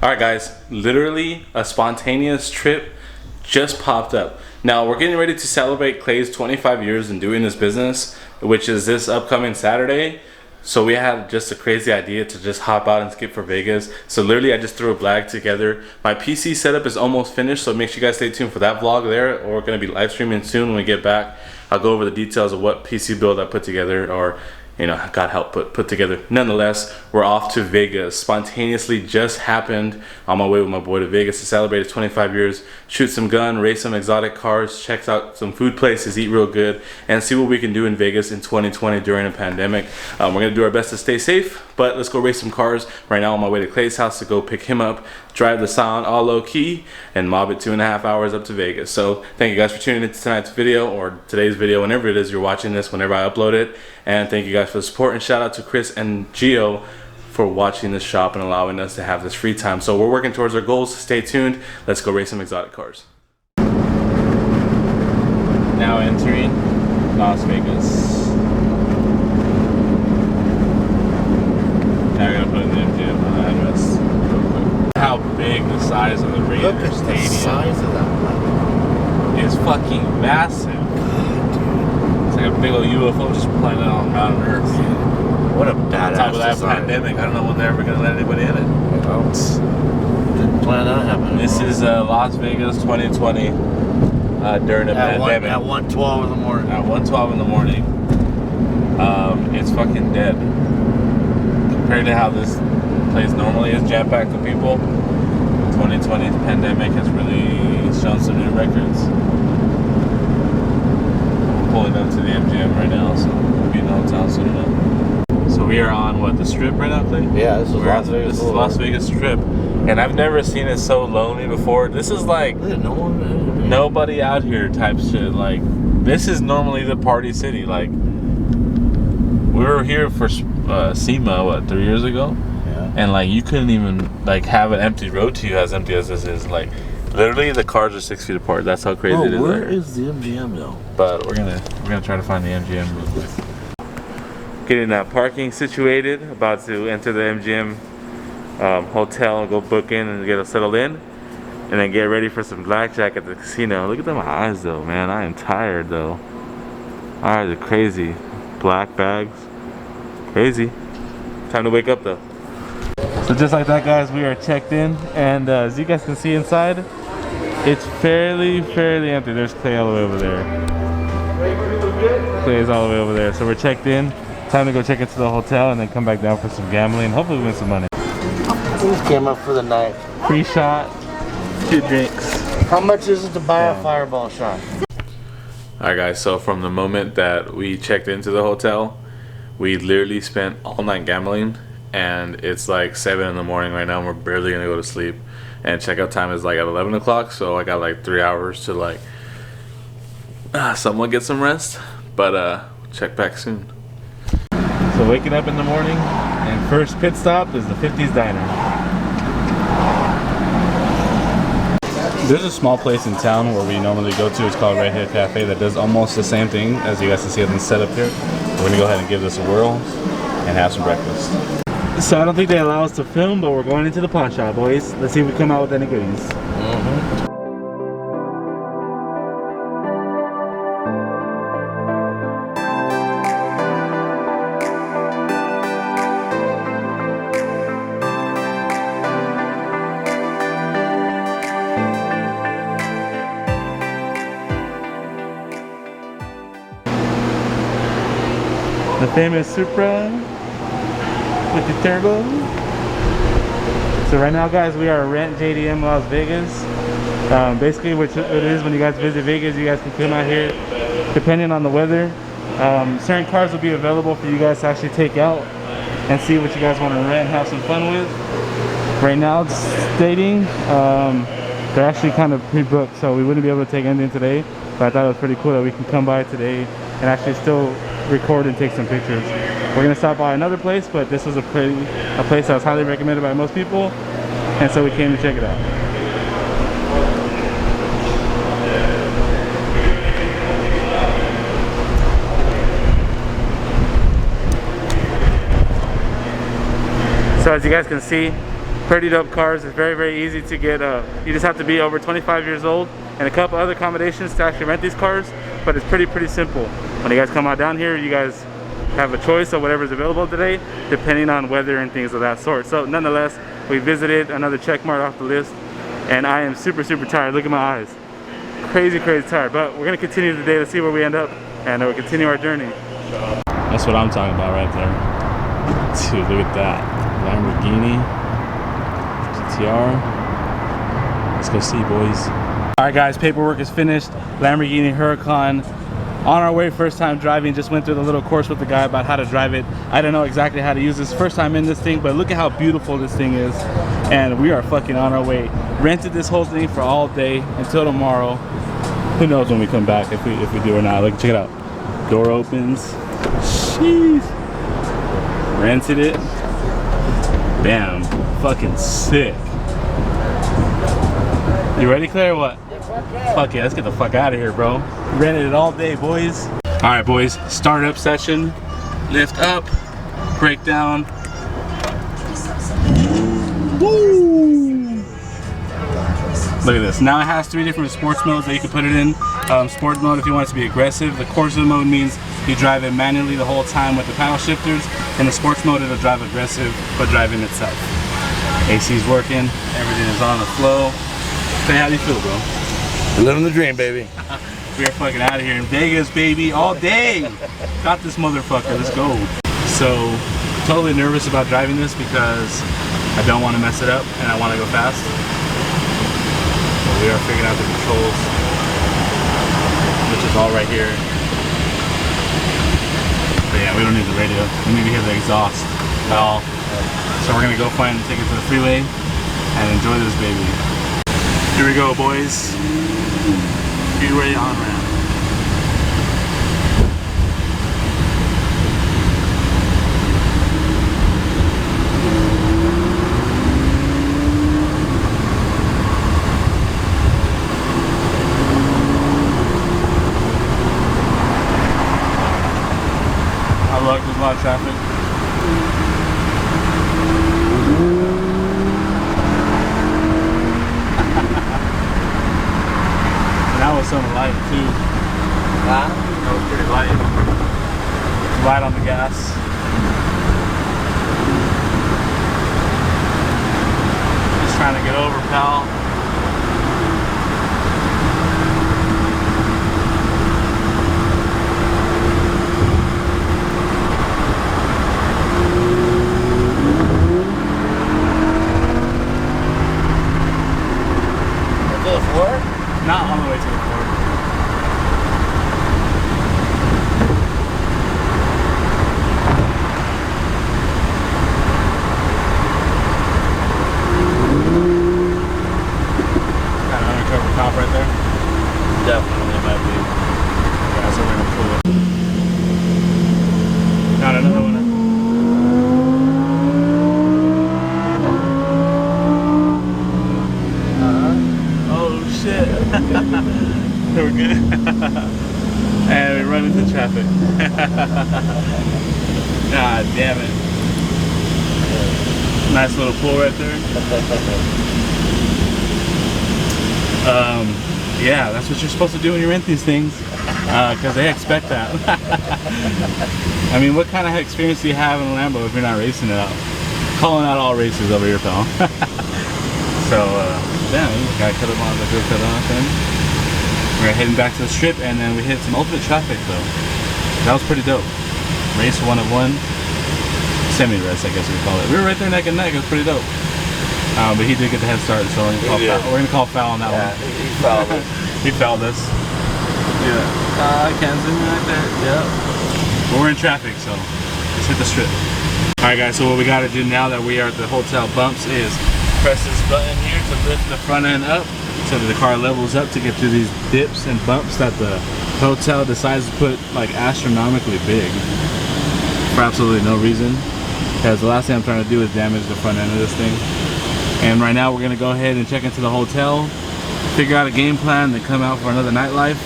Alright guys, literally a spontaneous trip just popped up. Now we're getting ready to celebrate Clay's 25 years in doing this business, which is this upcoming Saturday. So we had just a crazy idea to just hop out and skip for Vegas. So literally I just threw a blag together. My PC setup is almost finished, so make sure you guys stay tuned for that vlog there. Or we're going to be live streaming soon when we get back. I'll go over the details of what PC build I put together, or you know, God help put together. Nonetheless, we're off to Vegas. Spontaneously just happened on my way with my boy to Vegas to celebrate his 25 years, shoot some gun, race some exotic cars, check out some food places, eat real good, and see what we can do in Vegas in 2020 during a pandemic. We're gonna do our best to stay safe, but let's go race some cars. Right now on my way to Clay's house to go pick him up, drive the Sound all low key, and mob it 2.5 hours up to Vegas. So thank you guys for tuning into tonight's video, or today's video, whenever it is you're watching this, whenever I upload it. And thank you guys for the support, and shout out to Chris and Gio for watching this shop and allowing us to have this free time. So we're working towards our goals. Stay tuned. Let's go race some exotic cars. Now entering Las Vegas. Now I gotta put in the MGM address real quick. How big the size of the Raiders Stadium. The size of that is fucking massive. It's like a big old UFO just planted on Mount Earth. What a badass On top of that design. pandemic, I don't know when they're ever gonna let anybody in it. Well, didn't plan that happening. This is Las Vegas 2020 during the pandemic. At 1:12 in the morning. At 1:12 in the morning. It's fucking dead. Compared to how this place normally is jam-packed with people, 2020 pandemic has really shown some new records. Pulling up to the MGM right now, so we'll be in the hotel soon enough. So we are on what, the Strip right now, Clay? Yeah, this is Las Vegas. This is Las Vegas Strip, and I've never seen it so lonely before. This is like nobody out here type shit. Like, this is normally the party city. Like, we were here for SEMA what, 3 years ago, yeah, and like you couldn't even like have an empty road to you as empty as this is. Like, literally the cars are 6 feet apart. That's how crazy it is. Where is the MGM though? But we're gonna try to find the MGM real quick. Getting that parking situated, about to enter the MGM hotel and go book in and get settled in, and then get ready for some blackjack at the casino. Look at my eyes though, man. I am tired though. My eyes are crazy. Black bags, crazy. Time to wake up though. So just like that, guys, we are checked in, and as you guys can see inside, it's fairly empty. There's Clay all the way over there. Clay's all the way over there. So we're checked in. Time to go check into the hotel and then come back down for some gambling. Hopefully we win some money. We came up for the night. Free shot, 2 drinks. How much is it to buy a fireball shot? Alright guys, so from the moment that we checked into the hotel, we literally spent all night gambling, and it's like 7 in the morning right now, and we're barely gonna go to sleep. And checkout time is like at 11 o'clock, so I got like 3 hours to like somewhat get some rest, but check back soon. So waking up in the morning, and first pit stop is the 50s Diner. There's a small place in town where we normally go to. It's called Red Hill Cafe, that does almost the same thing as you guys can see on the setup here. We're gonna go ahead and give this a whirl and have some breakfast. So I don't think they allow us to film, but we're going into the pawn shop, boys. Let's see if we come out with any goodies. The famous Supra with the turbo. So right now, guys, we are at RENT JDM Las Vegas. Basically what it is, when you guys visit Vegas, you guys can come out here depending on the weather. Certain cars will be available for you guys to actually take out and see what you guys want to rent and have some fun with. Right now it's stating they're actually kind of pre-booked, so we wouldn't be able to take anything today, but I thought it was pretty cool that we can come by today and actually still record and take some pictures. We're gonna stop by another place, but this was a place that was highly recommended by most people, and so we came to check it out. So as you guys can see, Pretty dope cars. It's very, very easy to get. You just have to be over 25 years old and a couple other accommodations to actually rent these cars. But it's pretty simple. When you guys come out down here, you guys have a choice of whatever's available today, depending on weather and things of that sort. So nonetheless, we visited another check mark off the list, and I am super tired. Look at my eyes. Crazy tired. But we're gonna continue today to see where we end up, and we'll continue our journey. That's what I'm talking about right there. Dude, look at that. Lamborghini GTR. Let's go see, boys. Alright guys, paperwork is finished. Lamborghini Huracan. On our way, first time driving. Just went through the little course with the guy about how to drive it. I don't know exactly how to use this. First time in this thing, but look at how beautiful this thing is. And we are fucking on our way. Rented this whole thing for all day until tomorrow. Who knows when we come back, if we do or not. Look, check it out. Door opens. Jeez. Rented it. Bam. Fucking sick. You ready, Claire, or what? Fuck yeah, let's get the fuck out of here, bro. Rented it all day, boys. All right, boys, startup session. Lift up, break down. Woo! Look at this. Now it has 3 different sports modes that you can put it in. Sport mode if you want it to be aggressive. The Corsa mode means you drive it manually the whole time with the paddle shifters. In the sports mode, it'll drive aggressive, but driving itself. AC's working, everything is on the flow. Say, how do you feel, bro? Living the dream, baby. We are fucking out of here in Vegas, baby, all day. Got this motherfucker, let's go. So, totally nervous about driving this because I don't want to mess it up and I want to go fast. So we are figuring out the controls, which is all right here. But yeah, we don't need the radio. We need to hear the exhaust at all. So we're gonna go find and take it to the freeway and enjoy this baby. Here we go, boys. Get ready on ramp. Our luck, there's a lot of traffic. That was some light too. That was pretty light. Light on the gas. Just trying to get over, pal. To the floor? Not on the way to the floor. Got an undercover cop right there. Definitely might be. Yeah, so we're gonna pull it. Got another one. We're good. And we run into traffic. God damn it. Nice little pool right there. Yeah, that's what you're supposed to do when you rent these things. Because they expect that. I mean, what kind of experience do you have in a Lambo if you're not racing it out? Calling out all races over here, pal. So, yeah, we got cut them on the good cut off then. We're heading back to the strip and then we hit some ultimate traffic though. That was pretty dope. Race 1 of 1. Semi-race, I guess we call it. We were right there neck and neck, it was pretty dope. But he did get the head start, so we're gonna call foul on that one. He fouled us. He fouled us. Yeah. Can't zoom right there. Yep. But we're in traffic, so let's hit the strip. Alright guys, so what we gotta do now that we are at the hotel bumps is press this button here to lift the front end up so that the car levels up to get through these dips and bumps that the hotel decides to put like astronomically big for absolutely no reason, because the last thing I'm trying to do is damage the front end of this thing. And right now we're gonna go ahead and check into the hotel, figure out a game plan, then come out for another nightlife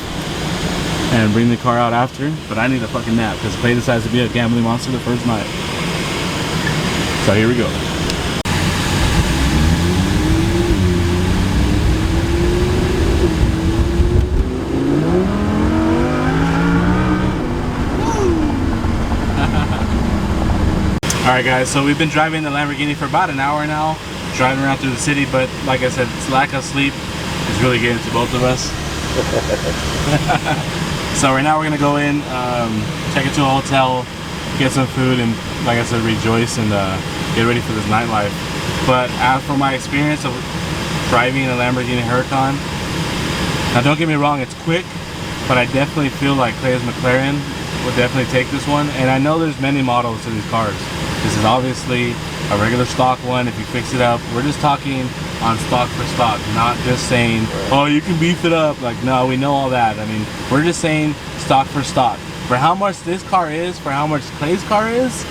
and bring the car out after. But I need a fucking nap because Clay decides to be a gambling monster the first night. So here we go. Alright guys, so we've been driving the Lamborghini for about an hour now, driving around through the city, but like I said, it's lack of sleep is really getting to both of us. So right now we're gonna go in, check into a hotel, get some food, and like I said, rejoice and get ready for this nightlife. But as for my experience of driving a Lamborghini Huracan, now don't get me wrong, it's quick, but I definitely feel like Clay's McLaren would definitely take this one. And I know there's many models to these cars. This is obviously a regular stock one. If you fix it up, we're just talking on stock for stock, not just saying, oh, you can beef it up. Like, no, we know all that. I mean, we're just saying stock for stock. For how much this car is, for how much Clay's car is,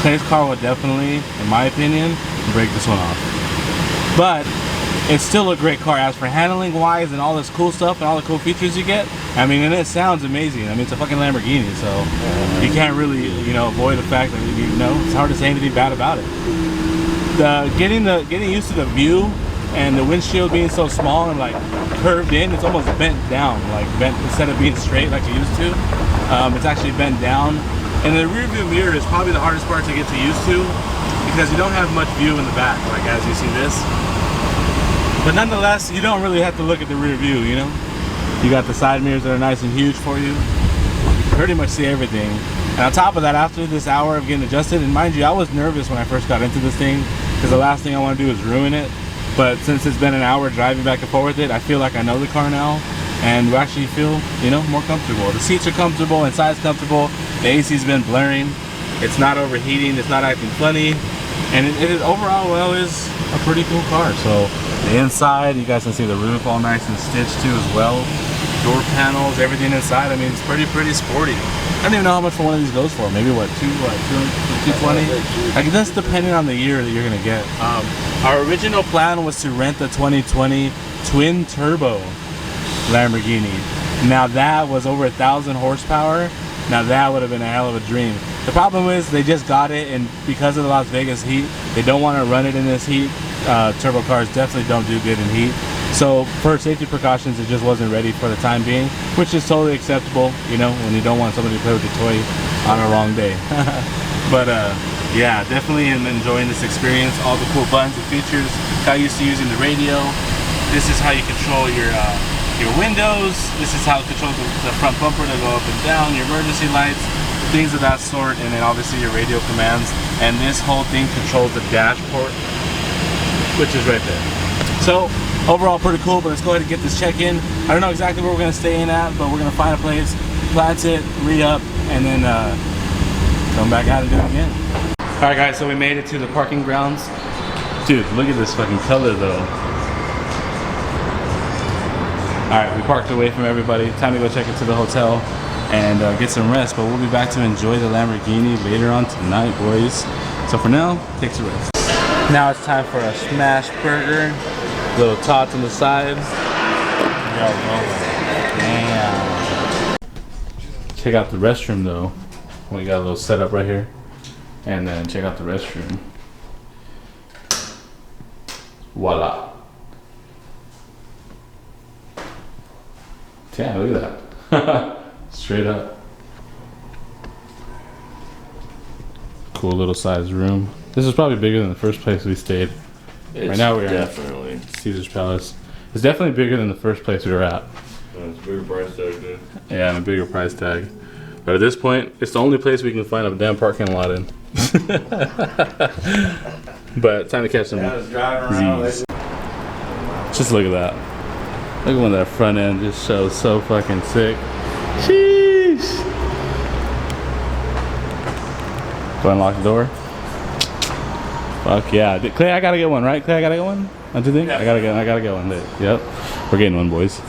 Clay's car would definitely, in my opinion, break this one off. But it's still a great car. As for handling wise and all this cool stuff and all the cool features you get, I mean, and it sounds amazing. I mean, it's a fucking Lamborghini, so you can't really, you know, avoid the fact that, you know, it's hard to say anything bad about it. Getting used to the view and the windshield being so small and like curved in, it's almost bent down, like bent instead of being straight like it used to. It's actually bent down. And the rear view mirror is probably the hardest part to get used to because you don't have much view in the back, like as you see this. But nonetheless, you don't really have to look at the rear view, you know? You got the side mirrors that are nice and huge for you. You can pretty much see everything. And on top of that, after this hour of getting adjusted, and mind you, I was nervous when I first got into this thing because the last thing I want to do is ruin it. But since it's been an hour driving back and forth with it, I feel like I know the car now. And we actually feel, you know, more comfortable. The seats are comfortable, inside's comfortable. The AC's been blaring. It's not overheating, it's not acting funny. And it overall, well, is a pretty cool car. So the inside, you guys can see the roof all nice and stitched too as well. Door panels, everything inside. I mean, it's pretty sporty. I don't even know how much one of these goes for. Maybe what, 220? I guess that's depending on the year that you're gonna get. Our original plan was to rent the 2020 twin turbo Lamborghini. Now that was over 1,000 horsepower. Now that would have been a hell of a dream. The problem is they just got it, and because of the Las Vegas heat, they don't want to run it in this heat. Turbo cars definitely don't do good in heat. So for safety precautions, it just wasn't ready for the time being, which is totally acceptable, you know, when you don't want somebody to play with your toy on a wrong day. But yeah, definitely am enjoying this experience. All the cool buttons and features. Got used to using the radio. This is how you control your windows. This is how it controls the front bumper to go up and down, your emergency lights, things of that sort, and then obviously your radio commands. And this whole thing controls the dashboard, which is right there. So overall pretty cool, but let's go ahead and get this check-in. I don't know exactly where we're gonna stay in at, but we're gonna find a place, plant it, re-up, and then come back out and do it again. All right guys, so we made it to the parking grounds. Dude, look at this fucking color though. All right, we parked away from everybody. Time to go check into the hotel and get some rest, but we'll be back to enjoy the Lamborghini later on tonight, boys. So for now, take some rest. Now it's time for a smash burger. Little tots on the side. Damn. Check out the restroom though. We got a little setup right here. And then check out the restroom. Voila. Damn, look at that. Straight up. Cool little sized room. This is probably bigger than the first place we stayed. Right now we're definitely in Caesar's Palace. It's definitely bigger than the first place we were at. It's a bigger price tag, dude. Yeah, and a bigger price tag. But at this point, it's the only place we can find a damn parking lot in. But time to catch some Z's. Just look at that. Look at when that front end just shows so fucking sick. Sheesh. Go unlock the door. Fuck yeah. Clay, I gotta get one, right? Clay, I gotta get one? Don't you think? Yeah. I gotta get one. Yep. We're getting one, boys.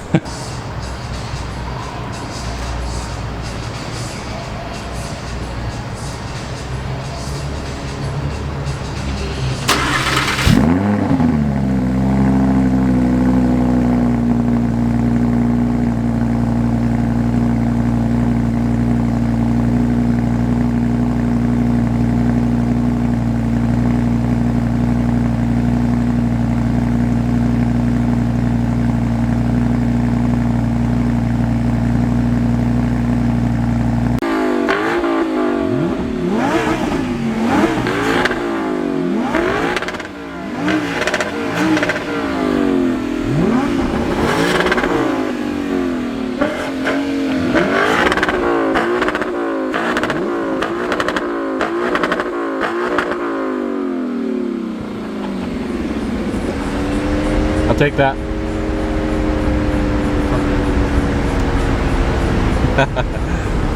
take that.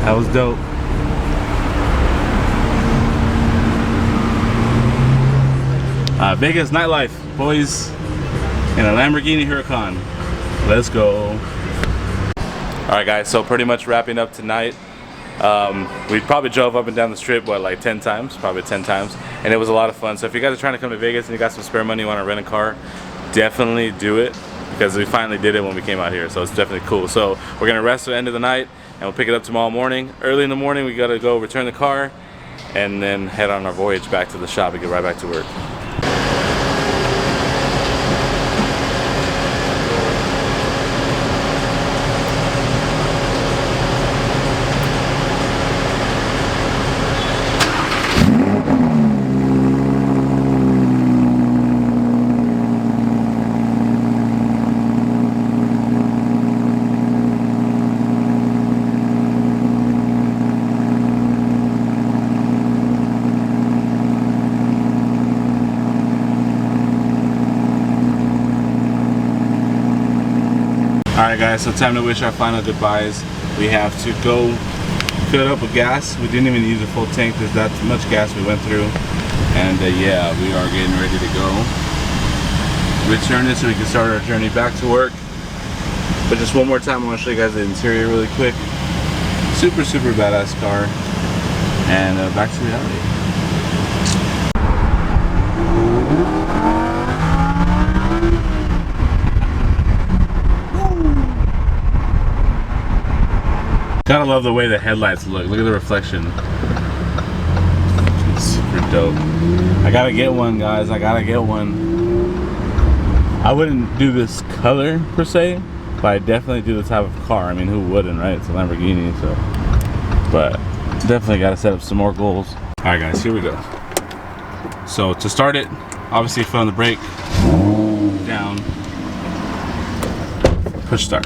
That was dope. Vegas nightlife, boys, in a Lamborghini Huracan. Let's go. Alright guys, so pretty much wrapping up tonight. We probably drove up and down the strip, what, like 10 times? Probably 10 times. And it was a lot of fun. So if you guys are trying to come to Vegas and you got some spare money, you want to rent a car, definitely do it. Because we finally did it when we came out here. So it's definitely cool. So we're going to rest the end of the night and we'll pick it up tomorrow morning. Early in the morning, we got to go return the car and then head on our voyage back to the shop and get right back to work. Alright guys, so time to wish our final goodbyes. We have to go fill it up with gas. We didn't even use a full tank. There's that much gas we went through. And yeah, we are getting ready to go return it so we can start our journey back to work. But just one more time, I want to show you guys the interior really quick. Super, super badass car. And back to reality. Gotta love the way the headlights look. Look at the reflection. It's super dope. I gotta get one, guys. I gotta get one. I wouldn't do this color per se, but I definitely do the type of car. I mean, who wouldn't, right? It's a Lamborghini, so. But definitely gotta set up some more goals. All right, guys, here we go. So to start it, obviously foot on the brake, down, push start.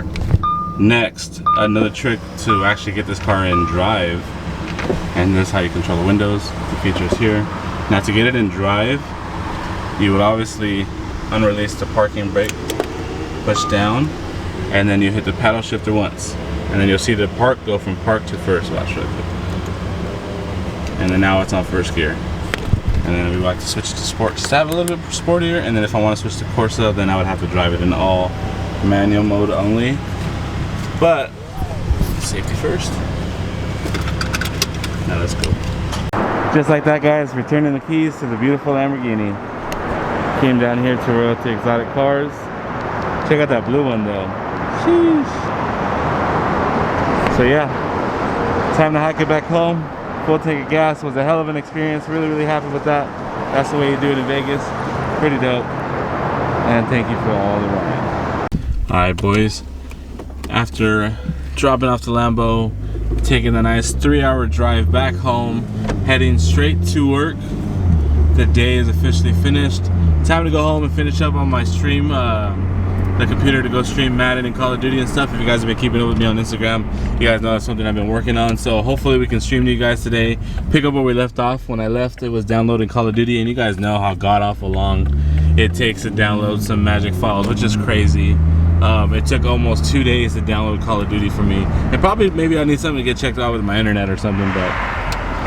Next, another trick to actually get this car in drive, and this is how you control the windows, the features here. Now to get it in drive, you would obviously unrelease the parking brake, push down, and then you hit the paddle shifter once. And then you'll see the park go from park to first. Watch really quick. And then now it's on first gear. And then we like to switch to sport, just to have a little bit sportier. And then if I want to switch to Corsa, then I would have to drive it in all manual mode only. But safety first. Now let's go. Just like that, guys, returning the keys to the beautiful Lamborghini. Came down here to Royalty Exotic Cars. Check out that blue one though. Sheesh. So yeah, time to hike it back home. Full tank of gas. Was a hell of an experience. Really, really happy with that. That's the way you do it in Vegas. Pretty dope. And thank you for all the ride. Alright, boys. After dropping off the Lambo, taking a nice 3-hour drive back home, heading straight to work. The day is officially finished. Time to go home and finish up on my stream, the computer to go stream Madden and Call of Duty and stuff. If you guys have been keeping up with me on Instagram, you guys know that's something I've been working on. So hopefully we can stream to you guys today. Pick up where we left off. When I left, it was downloading Call of Duty, and you guys know how god-awful long it takes to download some magic files, which is crazy. It took almost 2 days to download Call of Duty for me. And probably maybe I need something to get checked out with my internet or something, but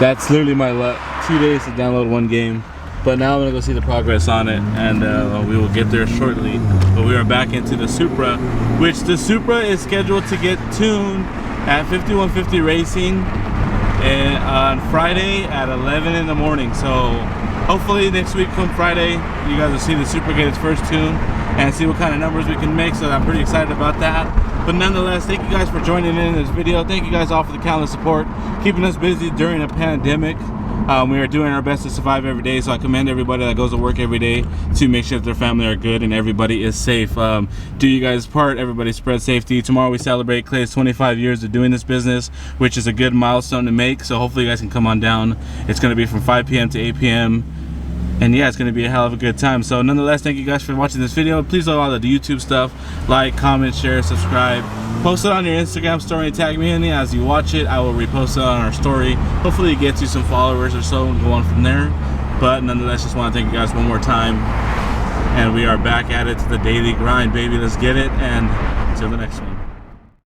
that's literally my luck. 2 days to download one game. But now I'm gonna go see the progress on it, and we will get there shortly. But we are back into the Supra, which the Supra is scheduled to get tuned at 5150 Racing on Friday at 11 in the morning. So hopefully next week come Friday, you guys will see the Supra get its first tune and see what kind of numbers we can make. So I'm pretty excited about that. But nonetheless, thank you guys for joining in this video. Thank you guys all for the countless support, keeping us busy during a pandemic. We are doing our best to survive every day, so I commend everybody that goes to work every day to make sure that their family are good and everybody is safe. Do you guys' part, everybody spread safety. Tomorrow we celebrate Clay's 25 years of doing this business, which is a good milestone to make, so hopefully you guys can come on down. It's going to be from 5 p.m. to 8 p.m. And yeah, it's going to be a hell of a good time. So nonetheless, thank you guys for watching this video. Please do all the YouTube stuff. Like, comment, share, subscribe. Post it on your Instagram story and tag me in it. As you watch it, I will repost it on our story. Hopefully it gets you some followers or so and go on from there. But nonetheless, just want to thank you guys one more time. And we are back at it to the daily grind, baby. Let's get it, and until the next one.